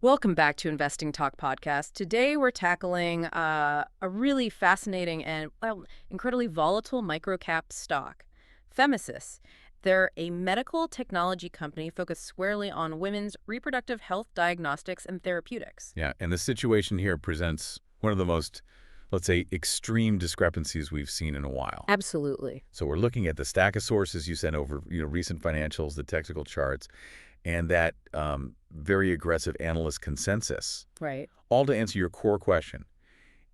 Welcome back to Investing Talk Podcast. Today we're tackling a really fascinating and, well, incredibly volatile microcap stock, Femasys. They're a medical technology company focused squarely on women's reproductive health diagnostics and therapeutics. Yeah, and the situation here presents one of the most, let's say, extreme discrepancies we've seen in a while. Absolutely. So we're looking at the stack of sources you sent over, recent financials, the technical charts, and that very aggressive analyst consensus. Right. All to answer your core question.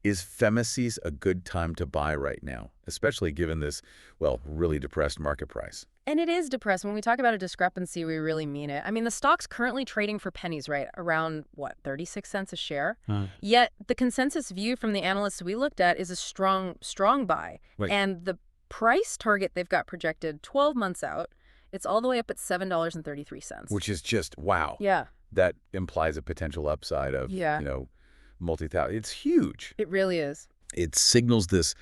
Is Femasys a good time to buy right now, especially given this, well, really depressed market price? And it is depressed. When we talk about a discrepancy, we really mean it. I mean, the stock's currently trading for pennies, right? Around, 36 cents a share? Yet the consensus view from the analysts we looked at is a strong buy. Right. And the price target they've got projected 12 months out, it's all the way up at $7.33. Which is just, wow. Yeah. That implies a potential upside of, multi-thousand. It's huge. It really is. It signals this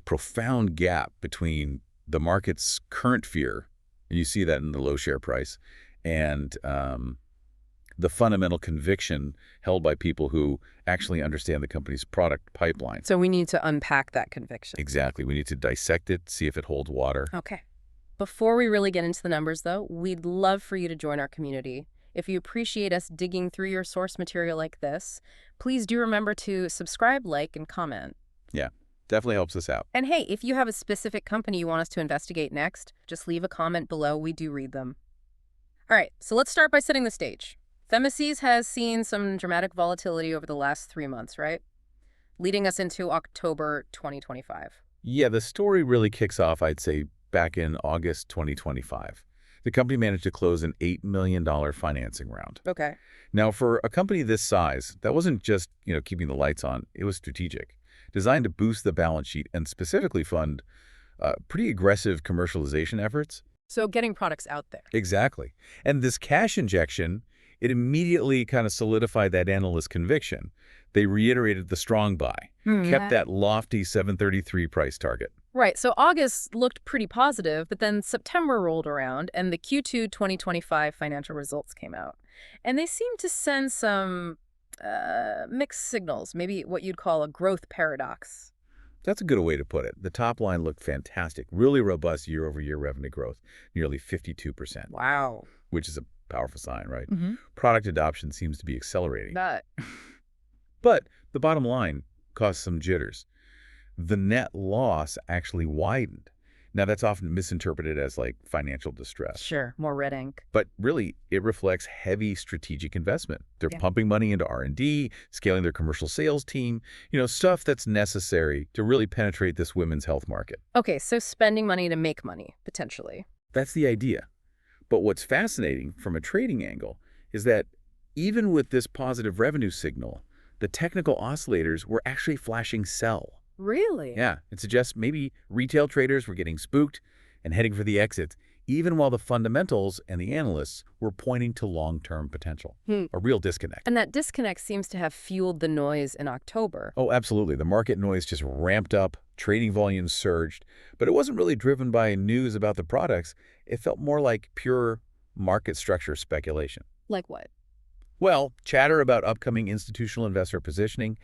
profound gap between the market's current fear, and you see that in the low share price, and the fundamental conviction held by people who actually understand the company's product pipeline. So we need to unpack that conviction. Exactly. We need to dissect it, see if it holds water. Okay. Before we really get into the numbers, though, we'd love for you to join our community. If you appreciate us digging through your source material like this, please do remember to subscribe, like, and comment. Yeah, definitely helps us out. And hey, if you have a specific company you want us to investigate next, just leave a comment below. We do read them. All right, so let's start by setting the stage. Femasys has seen some dramatic volatility over the last 3 months, right? Leading us into October 2025. Yeah, the story really kicks off, I'd say, back in August 2025. The company managed to close an $8 million financing round. Okay. Now, for a company this size, that wasn't just, keeping the lights on. It was strategic, designed to boost the balance sheet and specifically fund pretty aggressive commercialization efforts. So getting products out there. Exactly. And this cash injection, it immediately kind of solidified that analyst conviction. They reiterated the strong buy, kept that lofty 733 price target. Right. So August looked pretty positive, but then September rolled around and the Q2 2025 financial results came out. And they seemed to send some mixed signals, maybe what you'd call a growth paradox. That's a good way to put it. The top line looked fantastic, really robust year-over-year revenue growth, nearly 52%. Wow. Which is a powerful sign, right? Mm-hmm. Product adoption seems to be accelerating. But the bottom line caused some jitters. The net loss actually widened. Now, that's often misinterpreted as like financial distress. Sure, more red ink. But really, it reflects heavy strategic investment. They're pumping money into R&D, scaling their commercial sales team, stuff that's necessary to really penetrate this women's health market. Okay, so spending money to make money, potentially. That's the idea. But what's fascinating from a trading angle is that even with this positive revenue signal, the technical oscillators were actually flashing sell. Really? Yeah, it suggests maybe retail traders were getting spooked and heading for the exits, even while the fundamentals and the analysts were pointing to long-term potential. A real disconnect. And that disconnect seems to have fueled the noise in October. Oh, absolutely. The market noise just ramped up, trading volumes surged, but it wasn't really driven by news about the products. It felt more like pure market structure speculation. Like what? Well, chatter about upcoming institutional investor positioning,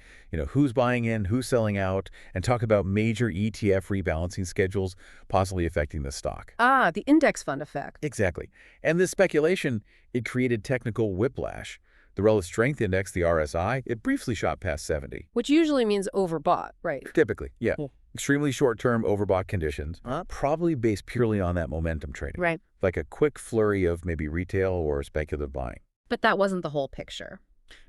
who's buying in, who's selling out, and talk about major ETF rebalancing schedules possibly affecting the stock. Ah, the index fund effect. Exactly. And this speculation, it created technical whiplash. The relative strength index, the RSI, it briefly shot past 70. Which usually means overbought, right? Typically, yeah. Extremely short-term overbought conditions, probably based purely on that momentum trading. Right. Like a quick flurry of maybe retail or speculative buying. But that wasn't the whole picture.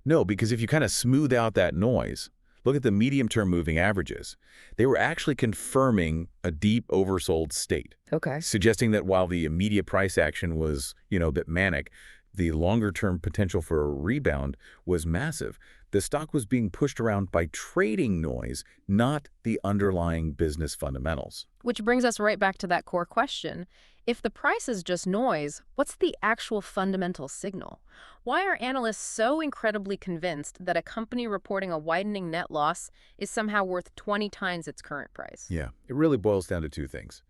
No, because if you kind of smooth out that noise, look at the medium-term moving averages. They were actually confirming a deep oversold state. Okay. Suggesting that while the immediate price action was, a bit manic, the longer-term potential for a rebound was massive. The stock was being pushed around by trading noise, not the underlying business fundamentals. Which brings us right back to that core question. If the price is just noise, what's the actual fundamental signal? Why are analysts so incredibly convinced that a company reporting a widening net loss is somehow worth 20 times its current price? Yeah, it really boils down to two things.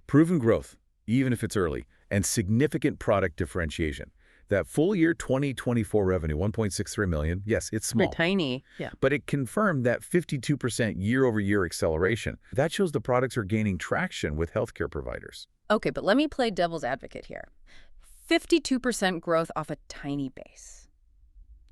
Proven growth, even if it's early, and significant product differentiation. That full year 2024 revenue, 1.63 million, yes, it's Very small. tiny. Yeah. But it confirmed that 52% year-over-year acceleration. That shows the products are gaining traction with healthcare providers. Okay, but let me play devil's advocate here. 52% growth off a tiny base.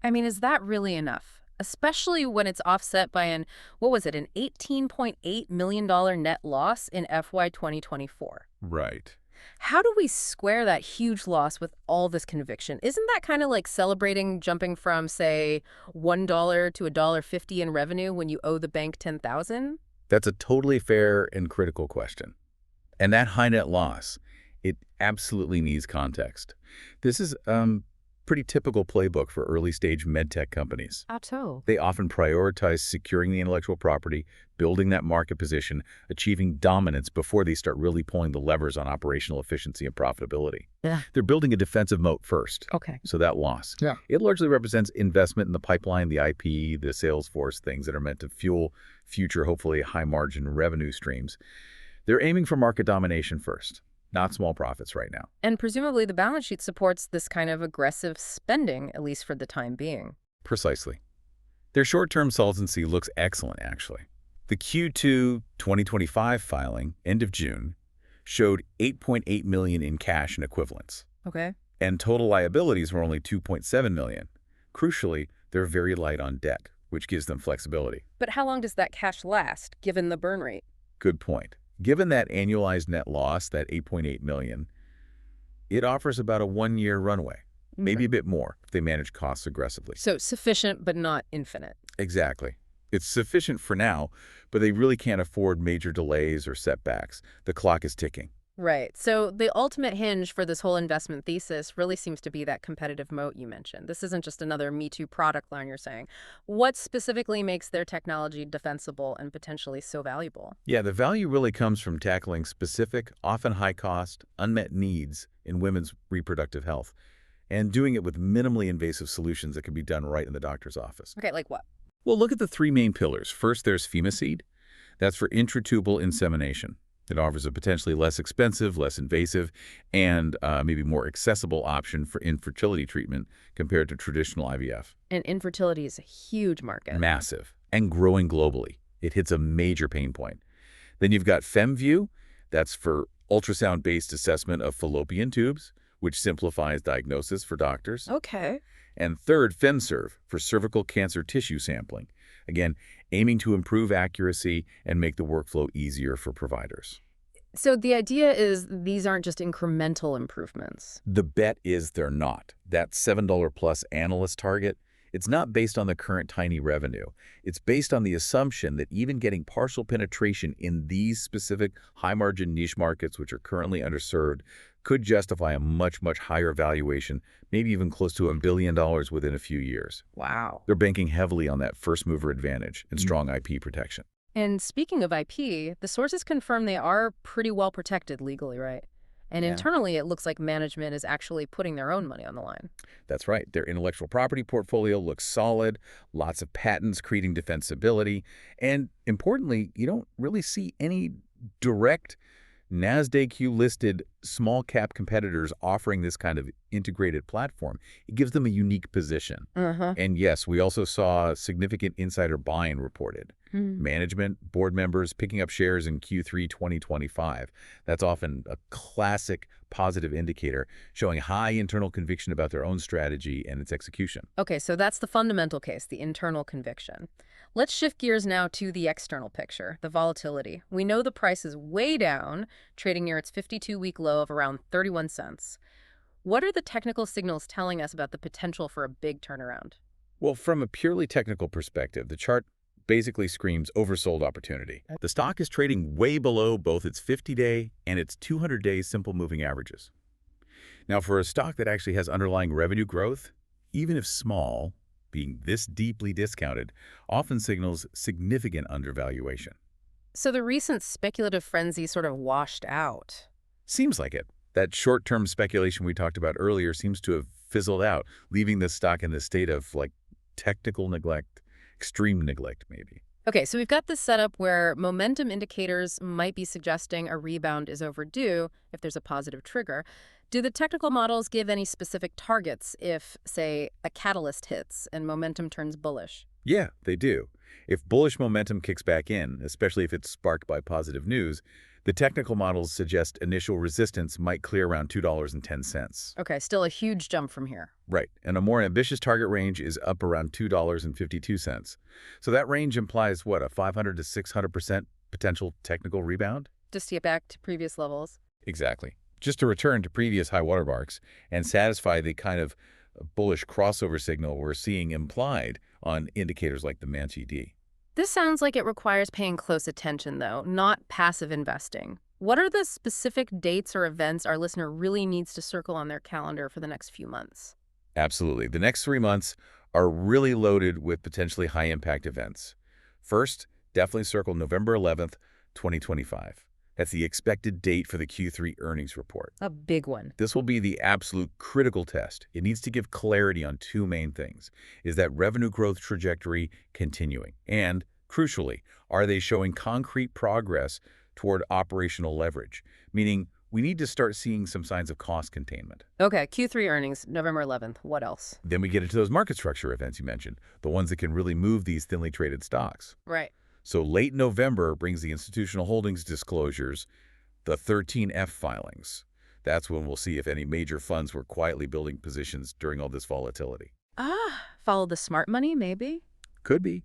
I mean, is that really enough? Especially when it's offset by an $18.8 million net loss in FY 2024. Right. How do we square that huge loss with all this conviction? Isn't that kind of like celebrating jumping from, say, $1 to $1.50 in revenue when you owe the bank $10,000? That's a totally fair and critical question. And that high net loss, it absolutely needs context. This is pretty typical playbook for early-stage medtech companies. Auto. They often prioritize securing the intellectual property, building that market position, achieving dominance before they start really pulling the levers on operational efficiency and profitability. Yeah. They're building a defensive moat first. Okay. So that loss. Yeah. It largely represents investment in the pipeline, the IP, the sales force, things that are meant to fuel future, hopefully high-margin revenue streams. They're aiming for market domination first, not small profits right now. And presumably the balance sheet supports this kind of aggressive spending, at least for the time being. Precisely. Their short-term solvency looks excellent, actually. The Q2 2025 filing, end of June, showed $8.8 million in cash and equivalents. Okay. And total liabilities were only $2.7 million. Crucially, they're very light on debt, which gives them flexibility. But how long does that cash last, given the burn rate? Good point. Given that annualized net loss, that $8.8 million, it offers about a one-year runway, maybe a bit more if they manage costs aggressively. So sufficient, but not infinite. Exactly. It's sufficient for now, but they really can't afford major delays or setbacks. The clock is ticking. Right. So the ultimate hinge for this whole investment thesis really seems to be that competitive moat you mentioned. This isn't just another Me Too product line, you're saying. What specifically makes their technology defensible and potentially so valuable? Yeah, the value really comes from tackling specific, often high-cost, unmet needs in women's reproductive health, and doing it with minimally invasive solutions that can be done right in the doctor's office. Okay, like what? Well, look at the three main pillars. First, there's Femasys. That's for intratubal insemination. It offers a potentially less expensive, less invasive, and maybe more accessible option for infertility treatment compared to traditional IVF. And infertility is a huge market. Massive and growing globally. It hits a major pain point. Then you've got FemView. That's for ultrasound-based assessment of fallopian tubes, which simplifies diagnosis for doctors. Okay. And third, FemServe for cervical cancer tissue sampling. Again, aiming to improve accuracy and make the workflow easier for providers. So the idea is these aren't just incremental improvements. The bet is they're not. That $7 plus analyst target, it's not based on the current tiny revenue. It's based on the assumption that even getting partial penetration in these specific high-margin niche markets, which are currently underserved, could justify a much, much higher valuation, maybe even close to $1 billion within a few years. Wow. They're banking heavily on that first-mover advantage and strong IP protection. And speaking of IP, the sources confirm they are pretty well protected legally, right? And Yeah. internally, it looks like management is actually putting their own money on the line. That's right. Their intellectual property portfolio looks solid, lots of patents creating defensibility, and importantly, you don't really see any direct Nasdaq-listed small-cap competitors offering this kind of integrated platform. It gives them a unique position. And yes, we also saw significant insider buying reported. Management, board members picking up shares in Q3 2025. That's often a classic positive indicator, showing high internal conviction about their own strategy and its execution. Okay, so that's the fundamental case, the internal conviction. Let's shift gears now to the external picture, the volatility. We know the price is way down, trading near its 52-week low of around 31 cents. What are the technical signals telling us about the potential for a big turnaround? Well, from a purely technical perspective, the chart basically screams oversold opportunity. The stock is trading way below both its 50-day and its 200-day simple moving averages. Now, for a stock that actually has underlying revenue growth, even if small, being this deeply discounted, often signals significant undervaluation. So the recent speculative frenzy sort of washed out. Seems like it. That short-term speculation we talked about earlier seems to have fizzled out, leaving the stock in the state of, like, technical neglect, extreme neglect, maybe. Okay, so we've got this setup where momentum indicators might be suggesting a rebound is overdue if there's a positive trigger. Do the technical models give any specific targets if, say, a catalyst hits and momentum turns bullish? Yeah, they do. If bullish momentum kicks back in, especially if it's sparked by positive news, the technical models suggest initial resistance might clear around $2.10. Okay, still a huge jump from here. Right, and a more ambitious target range is up around $2.52. So that range implies, what, a 500 to 600% potential technical rebound? Just to get back to previous levels. Exactly. Just to return to previous high water marks and satisfy the kind of bullish crossover signal we're seeing implied on indicators like the MANCD. This sounds like it requires paying close attention, though, not passive investing. What are the specific dates or events our listener really needs to circle on their calendar for the next few months? Absolutely. The next 3 months are really loaded with potentially high-impact events. First, definitely circle November 11th, 2025. That's the expected date for the Q3 earnings report. A big one. This will be the absolute critical test. It needs to give clarity on two main things. Is that revenue growth trajectory continuing? And, crucially, are they showing concrete progress toward operational leverage? Meaning, we need to start seeing some signs of cost containment. Okay, Q3 earnings, November 11th. What else? Then we get into those market structure events you mentioned, the ones that can really move these thinly traded stocks. Right. So late November brings the institutional holdings disclosures, the 13F filings. That's when we'll see if any major funds were quietly building positions during all this volatility. Follow the smart money, maybe? Could be.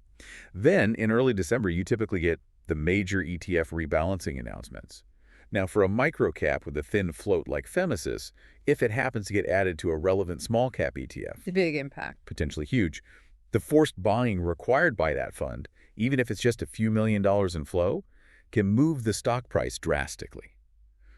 Then, in early December, you typically get the major ETF rebalancing announcements. Now, for a microcap with a thin float like Femasys, if it happens to get added to a relevant small-cap ETF, It's a big impact. potentially huge, the forced buying required by that fund, even if it's just a few $1 million in flow, can move the stock price drastically.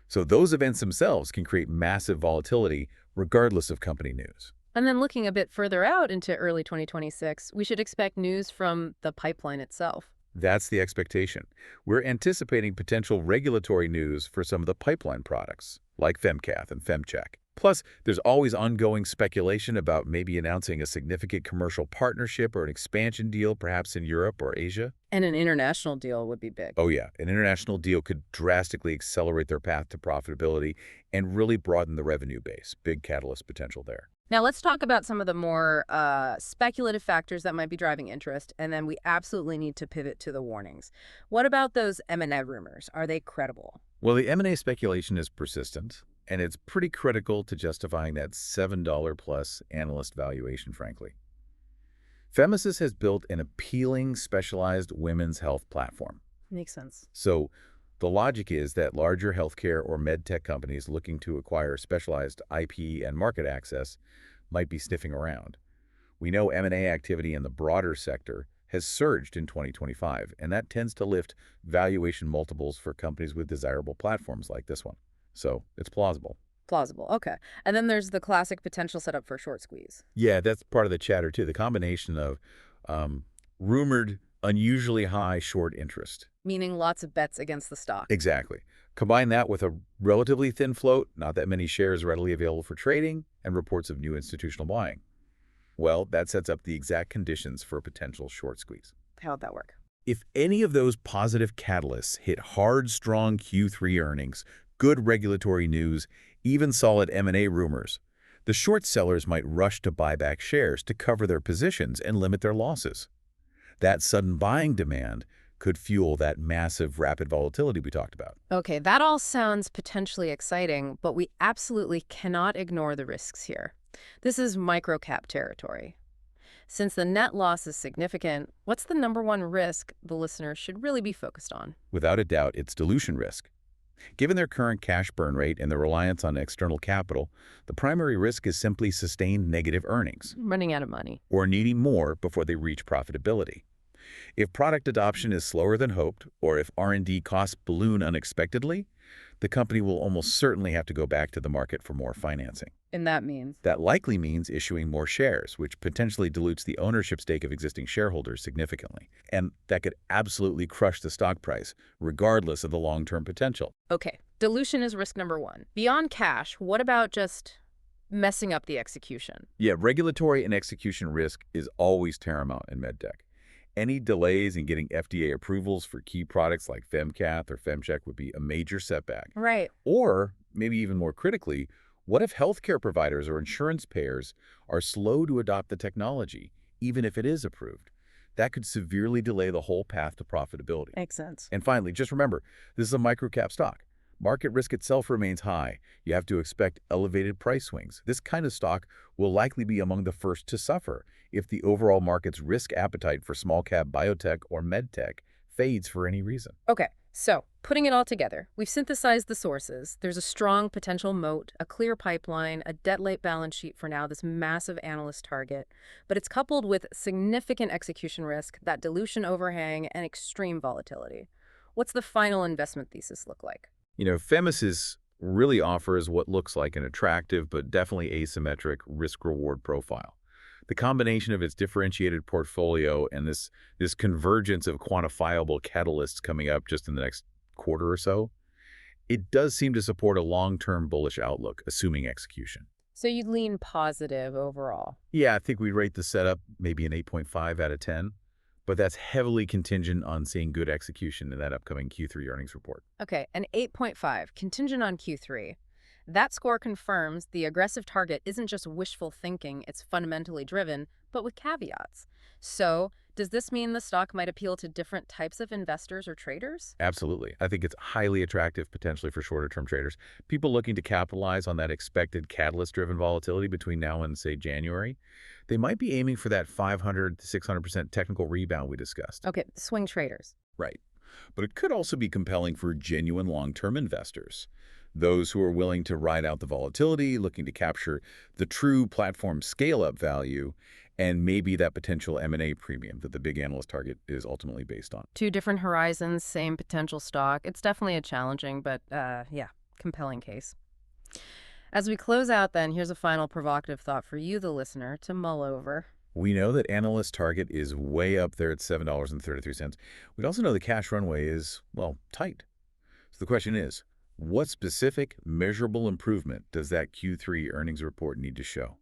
So those events themselves can create massive volatility regardless of company news. And then looking a bit further out into early 2026, we should expect news from the pipeline itself. That's the expectation. We're anticipating potential regulatory news for some of the pipeline products, like FEMCAT and FEMCheck. Plus, there's always ongoing speculation about maybe announcing a significant commercial partnership or an expansion deal, perhaps in Europe or Asia. And an international deal would be big. Oh yeah, an international deal could drastically accelerate their path to profitability and really broaden the revenue base. Big catalyst potential there. Now let's talk about some of the more speculative factors that might be driving interest, and then we absolutely need to pivot to the warnings. What about those M&A rumors? Are they credible? Well, the M&A speculation is persistent, and it's pretty critical to justifying that $7+ analyst valuation, frankly. Femasys has built an appealing, specialized women's health platform. Makes sense. So the logic is that larger healthcare or medtech companies looking to acquire specialized IP and market access might be sniffing around. We know M&A activity in the broader sector has surged in 2025, and that tends to lift valuation multiples for companies with desirable platforms like this one. So it's plausible. Plausible. Okay. And then there's the classic potential setup for short squeeze. Yeah, that's part of the chatter too. The combination of rumored unusually high short interest. Meaning lots of bets against the stock. Exactly. Combine that with a relatively thin float, not that many shares readily available for trading, and reports of new institutional buying. Well, that sets up the exact conditions for a potential short squeeze. How'd that work? If any of those positive catalysts hit hard, strong Q3 earnings, good regulatory news, even solid M&A rumors, the short sellers might rush to buy back shares to cover their positions and limit their losses. That sudden buying demand could fuel that massive rapid volatility we talked about. Okay, that all sounds potentially exciting, but we absolutely cannot ignore the risks here. This is microcap territory. Since the net loss is significant, what's the #1 risk the listeners should really be focused on? Without a doubt, it's dilution risk. Given their current cash burn rate and the reliance on external capital, the primary risk is simply sustained negative earnings, Running out of money. or needing more before they reach profitability. If product adoption is slower than hoped, or if R&D costs balloon unexpectedly, the company will almost certainly have to go back to the market for more financing. And that means? That likely means issuing more shares, which potentially dilutes the ownership stake of existing shareholders significantly. And that could absolutely crush the stock price, regardless of the long-term potential. Okay, dilution is risk #1. Beyond cash, what about just messing up the execution? Yeah, regulatory and execution risk is always paramount in medtech. Any delays in getting FDA approvals for key products like FEMCAT or FEMCheck would be a major setback. Right. Or, maybe even more critically, What if healthcare providers or insurance payers are slow to adopt the technology, even if it is approved? That could severely delay the whole path to profitability. Makes sense. And finally, just remember, this is a microcap stock. Market risk itself remains high. You have to expect elevated price swings. This kind of stock will likely be among the first to suffer if the overall market's risk appetite for small-cap biotech or medtech fades for any reason. Okay, so putting it all together, we've synthesized the sources. There's a strong potential moat, a clear pipeline, a debt-light balance sheet for now, this massive analyst target. But it's coupled with significant execution risk, that dilution overhang, and extreme volatility. What's the final investment thesis look like? Femasys really offers what looks like an attractive but definitely asymmetric risk-reward profile. The combination of its differentiated portfolio and this convergence of quantifiable catalysts coming up just in the next quarter or so, it does seem to support a long-term bullish outlook, assuming execution. So you'd lean positive overall. Yeah, I think we'd rate the setup maybe an 8.5 out of 10, but that's heavily contingent on seeing good execution in that upcoming Q3 earnings report. Okay, an 8.5, contingent on Q3. That score confirms the aggressive target isn't just wishful thinking, it's fundamentally driven, but with caveats. So, does this mean the stock might appeal to different types of investors or traders? Absolutely. I think it's highly attractive potentially for shorter-term traders. People looking to capitalize on that expected catalyst-driven volatility between now and, say, January. They might be aiming for that 500 to 600% technical rebound we discussed. Okay, swing traders. Right. But it could also be compelling for genuine long-term investors. Those who are willing to ride out the volatility, looking to capture the true platform scale-up value, and maybe that potential M&A premium that the big analyst target is ultimately based on. Two different horizons, same potential stock. It's definitely a challenging, but yeah, compelling case. As we close out then, here's a final provocative thought for you, the listener, to mull over. We know that analyst target is way up there at $7.33. We also know the cash runway is, well, tight. So the question is, what specific, measurable improvement does that Q3 earnings report need to show?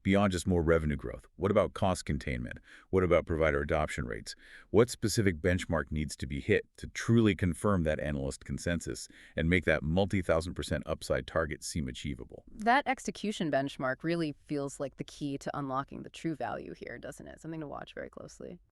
Beyond just more revenue growth, what about cost containment? What about provider adoption rates? What specific benchmark needs to be hit to truly confirm that analyst consensus and make that multi-thousand% upside target seem achievable? That execution benchmark really feels like the key to unlocking the true value here, doesn't it? Something to watch very closely.